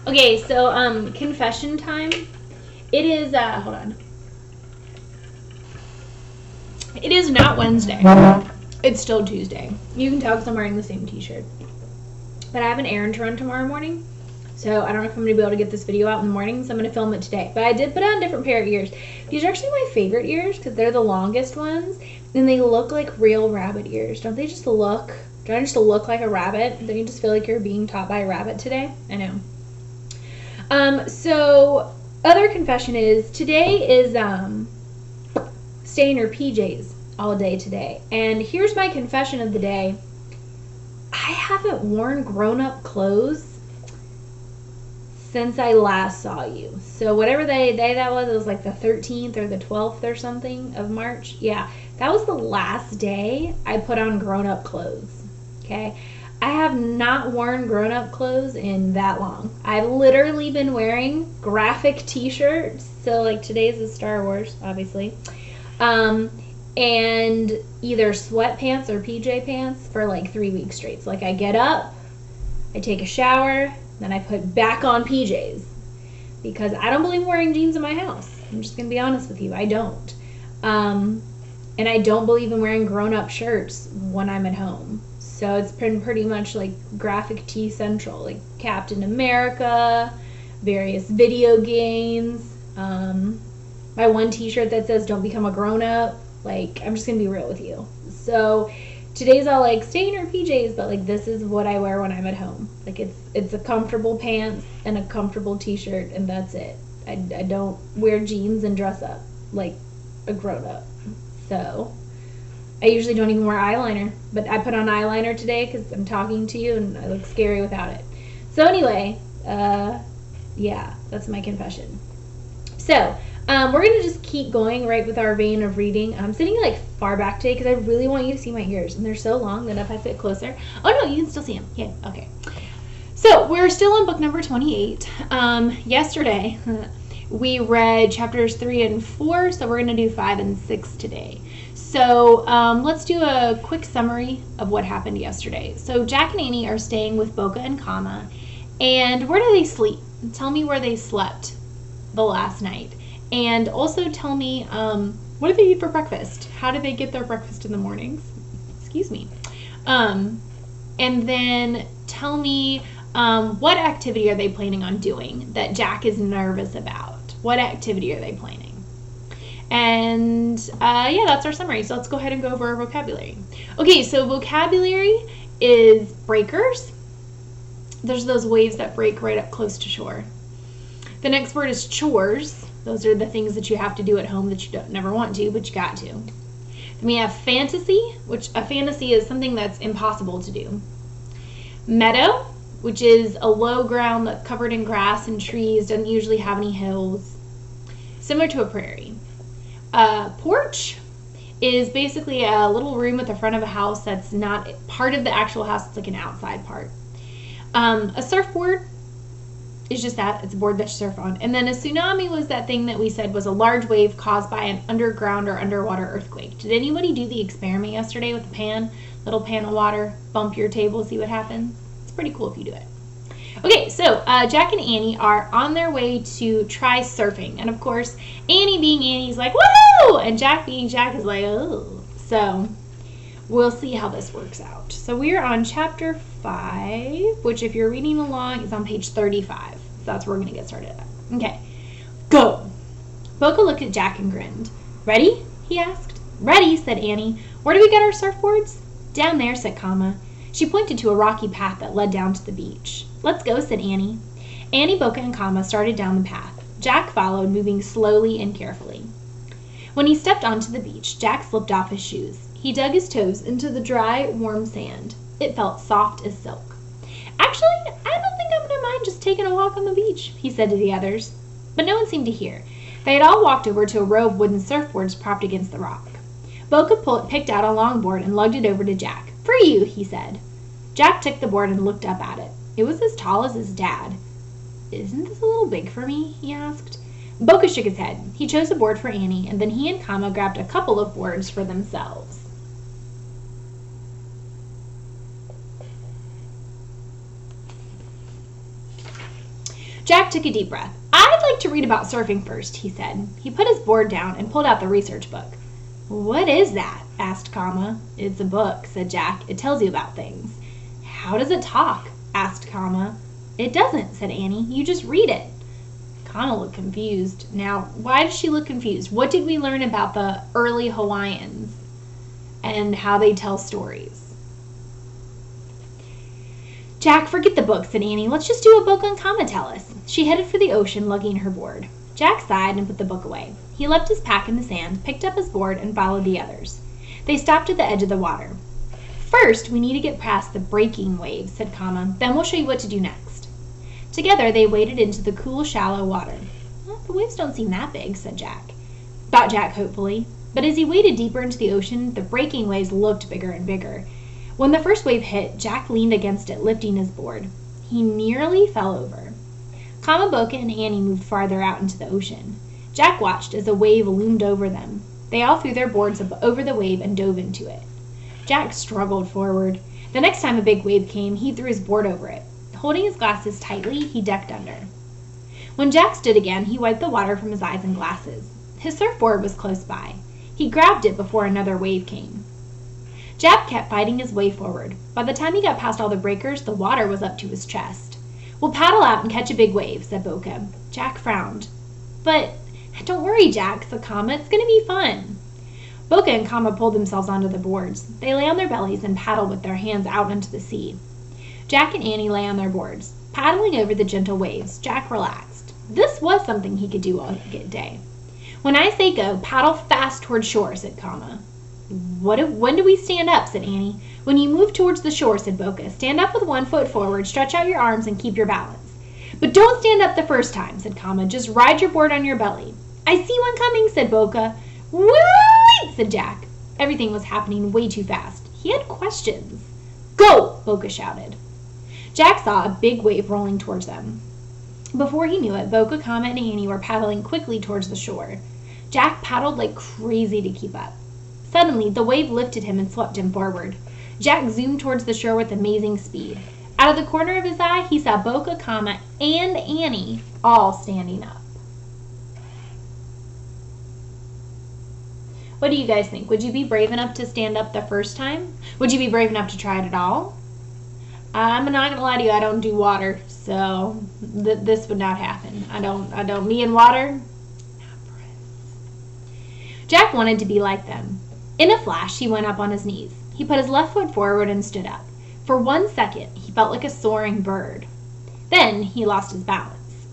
Okay, so confession time. It is hold on. It is not Wednesday. It's still Tuesday. You can tell because I'm wearing the same t-shirt. But I have an errand to run tomorrow morning. So I don't know if I'm going to be able to get this video out in the morning, so I'm going to film it today. But I did put on a different pair of ears. These are actually my favorite ears because they're the longest ones. And they look like real rabbit ears. Don't they just look? Don't I just look like a rabbit? Don't you just feel like you're being taught by a rabbit today? I know. So other confession is today is stay in your PJs all day today. And here's my confession of the day. I haven't worn grown-up clothes since I last saw you. So whatever day that was, it was like the 13th or the 12th or something of March. Yeah, that was the last day I put on grown-up clothes. Okay? I have not worn grown-up clothes in that long. I've literally been wearing graphic t-shirts. So like today's is Star Wars, obviously. And either sweatpants or PJ pants for like 3 weeks straight. So like I get up, I take a shower, then I put back on PJs. Because I don't believe wearing jeans in my house. I'm just going to be honest with you. I don't. And I don't believe in wearing grown-up shirts when I'm at home. So it's been pretty much like graphic tee central, like Captain America, various video games, my one t-shirt that says don't become a grown-up. Like, I'm just gonna be real with you. So today's all like stay in your PJs, but like this is what I wear when I'm at home. Like it's a comfortable pants and a comfortable t-shirt, and that's it. I don't wear jeans and dress up like a grown-up. So I usually don't even wear eyeliner, but I put on eyeliner today because I'm talking to you and I look scary without it. So anyway, yeah, that's my confession. So we're going to just keep going right with our vein of reading. I'm sitting like far back today because I really want you to see my ears, and they're so long that if I sit closer, oh no, you can still see them. Yeah, okay. So we're still on book number 28. Yesterday we read chapters 3 and 4, so we're going to do 5 and 6 today. So let's do a quick summary of what happened yesterday. So Jack and Annie are staying with Boca and Kama, and where do they sleep? Tell me where they slept the last night. And also tell me, what do they eat for breakfast? How do they get their breakfast in the mornings? Excuse me. And then tell me, what activity are they planning on doing that Jack is nervous about? What activity are they planning? And yeah, that's our summary. So let's go ahead and go over our vocabulary. Okay, so vocabulary is breakers. There's those waves that break right up close to shore. The next word is chores. Those are the things that you have to do at home that you never want to, but you got to. Then we have fantasy, which a fantasy is something that's impossible to do. Meadow, which is a low ground that's covered in grass and trees, doesn't usually have any hills. Similar to a prairie. Porch is basically a little room at the front of a house that's not part of the actual house. It's like an outside part. A surfboard is just that. It's a board that you surf on. And then a tsunami was that thing that we said was a large wave caused by an underground or underwater earthquake. Did anybody do the experiment yesterday with the pan? Little pan of water, bump your table, see what happens? It's pretty cool if you do it. Okay, so Jack and Annie are on their way to try surfing. And of course, Annie being Annie's like, woohoo! And Jack being Jack is like, oh. So we'll see how this works out. So we are on chapter 5, which if you're reading along is on page 35. So that's where we're going to get started at. Okay, go. Boca looked at Jack and grinned. Ready? He asked. Ready, said Annie. Where do we get our surfboards? Down there, said Kama. She pointed to a rocky path that led down to the beach. Let's go, said Annie. Annie, Boca, and Kama started down the path. Jack followed, moving slowly and carefully. When he stepped onto the beach, Jack slipped off his shoes. He dug his toes into the dry, warm sand. It felt soft as silk. Actually, I don't think I'm going to mind just taking a walk on the beach, he said to the others. But no one seemed to hear. They had all walked over to a row of wooden surfboards propped against the rock. Boca picked out a longboard and lugged it over to Jack. For you, he said. Jack took the board and looked up at it. It was as tall as his dad. Isn't this a little big for me? He asked. Boca shook his head. He chose a board for Annie, and then he and Kama grabbed a couple of boards for themselves. Jack took a deep breath. "I'd like to read about surfing first," he said. He put his board down and pulled out the research book. "What is that?" asked Kama. "It's a book," said Jack. "It tells you about things." "How does it talk?" asked Kama. "It doesn't," said Annie. "You just read it." Kama looked confused. Now, why does she look confused? What did we learn about the early Hawaiians and how they tell stories? "Jack, forget the book," said Annie. "Let's just do a book on Kama tell us." She headed for the ocean, lugging her board. Jack sighed and put the book away. He left his pack in the sand, picked up his board, and followed the others. They stopped at the edge of the water. "First, we need to get past the breaking waves," said Kama. "Then we'll show you what to do next." Together, they waded into the cool, shallow water. "Well, the waves don't seem that big," said Jack. Thought Jack hopefully. But as he waded deeper into the ocean, the breaking waves looked bigger and bigger. When the first wave hit, Jack leaned against it, lifting his board. He nearly fell over. Kama, Boka, and Annie moved farther out into the ocean. Jack watched as a wave loomed over them. They all threw their boards over the wave and dove into it. Jack struggled forward. The next time a big wave came, he threw his board over it. Holding his glasses tightly, he ducked under. When Jack stood again, he wiped the water from his eyes and glasses. His surfboard was close by. He grabbed it before another wave came. Jack kept fighting his way forward. By the time he got past all the breakers, the water was up to his chest. "We'll paddle out and catch a big wave," said Boka. Jack frowned. "But don't worry, Jack," said Kama. "It's going to be fun." Boka and Kama pulled themselves onto the boards. They lay on their bellies and paddled with their hands out into the sea. Jack and Annie lay on their boards. Paddling over the gentle waves, Jack relaxed. This was something he could do all day. "When I say go, paddle fast toward shore," said Kama. "When do we stand up?" said Annie. "When you move towards the shore," said Boka. "Stand up with one foot forward, stretch out your arms, and keep your balance." "But don't stand up the first time," said Kama. "Just ride your board on your belly." "I see one coming," said Boka. "Wait," said Jack. Everything was happening way too fast. He had questions. "Go!" Boka shouted. Jack saw a big wave rolling towards them. Before he knew it, Boka, Kama, and Annie were paddling quickly towards the shore. Jack paddled like crazy to keep up. Suddenly, the wave lifted him and swept him forward. Jack zoomed towards the shore with amazing speed. Out of the corner of his eye, he saw Boka, Kama, and Annie all standing up. What do you guys think? Would you be brave enough to stand up the first time? Would you be brave enough to try it at all? I'm not gonna lie to you, I don't do water, so this would not happen. I don't. Me and water, not friends. Jack wanted to be like them. In a flash, he went up on his knees. He put his left foot forward and stood up. For 1 second, he felt like a soaring bird. Then he lost his balance.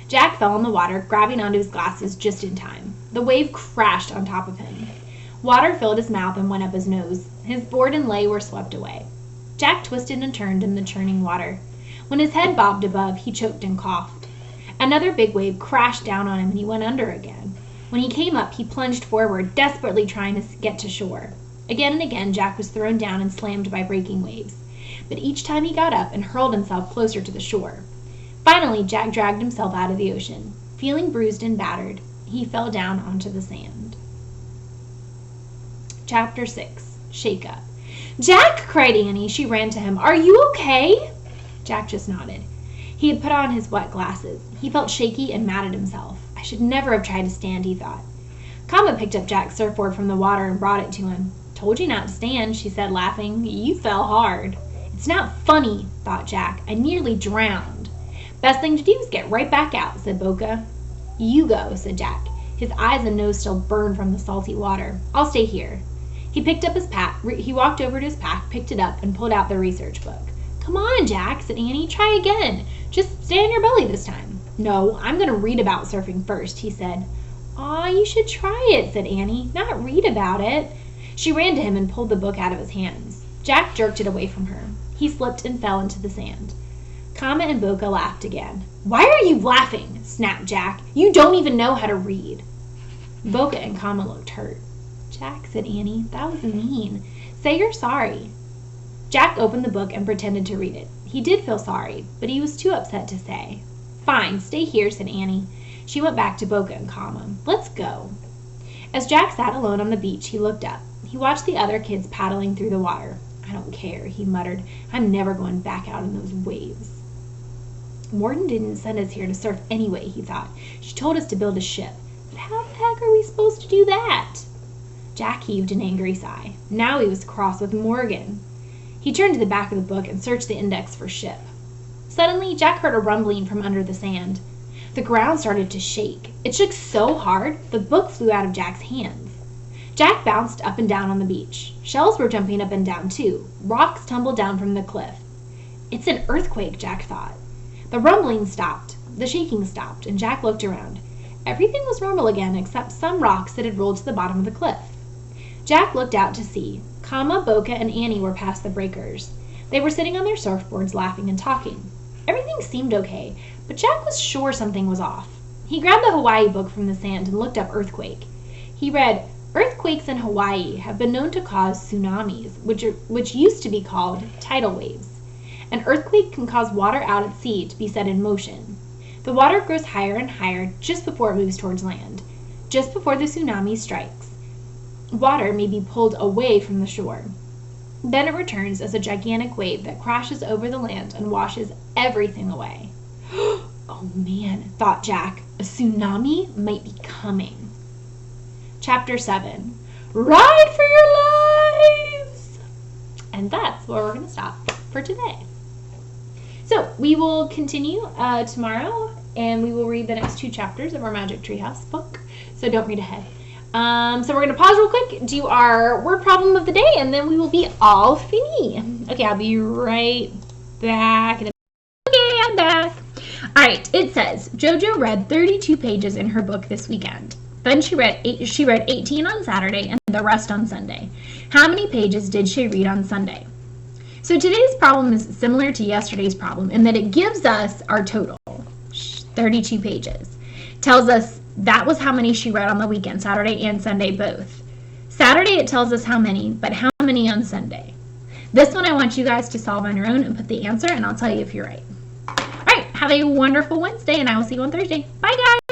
Jack fell in the water, grabbing onto his glasses just in time. The wave crashed on top of him. Water filled his mouth and went up his nose. His board and lei were swept away. Jack twisted and turned in the churning water. When his head bobbed above, he choked and coughed. Another big wave crashed down on him and he went under again. When he came up, he plunged forward, desperately trying to get to shore. Again and again, Jack was thrown down and slammed by breaking waves. But each time he got up and hurled himself closer to the shore. Finally, Jack dragged himself out of the ocean. Feeling bruised and battered, he fell down onto the sand. Chapter 6. Shake Up. "Jack!" cried Annie. She ran to him. "Are you okay?" Jack just nodded. He had put on his wet glasses. He felt shaky and mad at himself. I should never have tried to stand, he thought. Kama picked up Jack's surfboard from the water and brought it to him. "Told you not to stand," she said, laughing. "You fell hard." "It's not funny," thought Jack. "I nearly drowned." "Best thing to do is get right back out," said Boka. "You go," said Jack. His eyes and nose still burned from the salty water. "I'll stay here." He picked up his pack. He walked over to his pack, picked it up, and pulled out the research book. "Come on, Jack," said Annie. "Try again. Just stay on your belly this time." "No, I'm going to read about surfing first," he said. "Aw, you should try it," said Annie. "Not read about it." She ran to him and pulled the book out of his hands. Jack jerked it away from her. He slipped and fell into the sand. Kama and Boka laughed again. "Why are you laughing?" snapped Jack. "You don't even know how to read." Boka and Kama looked hurt. "Jack," said Annie, "that was mean. Say you're sorry." Jack opened the book and pretended to read it. He did feel sorry, but he was too upset to say. "Fine, stay here," said Annie. She went back to Boka and Kama. "Let's go." As Jack sat alone on the beach, he looked up. He watched the other kids paddling through the water. "I don't care," he muttered. "I'm never going back out in those waves." Morton didn't send us here to surf anyway, he thought. She told us to build a ship. But how the heck are we supposed to do that? Jack heaved an angry sigh. Now he was cross with Morgan. He turned to the back of the book and searched the index for ship. Suddenly, Jack heard a rumbling from under the sand. The ground started to shake. It shook so hard, the book flew out of Jack's hands. Jack bounced up and down on the beach. Shells were jumping up and down, too. Rocks tumbled down from the cliff. It's an earthquake, Jack thought. The rumbling stopped. The shaking stopped, and Jack looked around. Everything was normal again except some rocks that had rolled to the bottom of the cliff. Jack looked out to sea. Kama, Boca, and Annie were past the breakers. They were sitting on their surfboards laughing and talking. Everything seemed okay, but Jack was sure something was off. He grabbed the Hawaii book from the sand and looked up earthquake. He read, "Earthquakes in Hawaii have been known to cause tsunamis, which used to be called tidal waves. An earthquake can cause water out at sea to be set in motion. The water grows higher and higher just before it moves towards land. Just before the tsunami strikes, water may be pulled away from the shore. Then it returns as a gigantic wave that crashes over the land and washes everything away." Oh man, thought Jack, a tsunami might be coming. Chapter 7. Ride for your lives! And that's where we're going to stop for today. So we will continue tomorrow, and we will read the next 2 chapters of our Magic Treehouse book. So don't read ahead. So we're going to pause real quick, do our word problem of the day, and then we will be all fini. Okay, I'll be right back. Okay, I'm back. All right, it says, JoJo read 32 pages in her book this weekend. Then she read 18 on Saturday and the rest on Sunday. How many pages did she read on Sunday? So today's problem is similar to yesterday's problem in that it gives us our total, 32 pages. Tells us that was how many she read on the weekend, Saturday and Sunday both. Saturday it tells us how many, but how many on Sunday? This one I want you guys to solve on your own and put the answer, and I'll tell you if you're right. All right, have a wonderful Wednesday, and I will see you on Thursday. Bye, guys.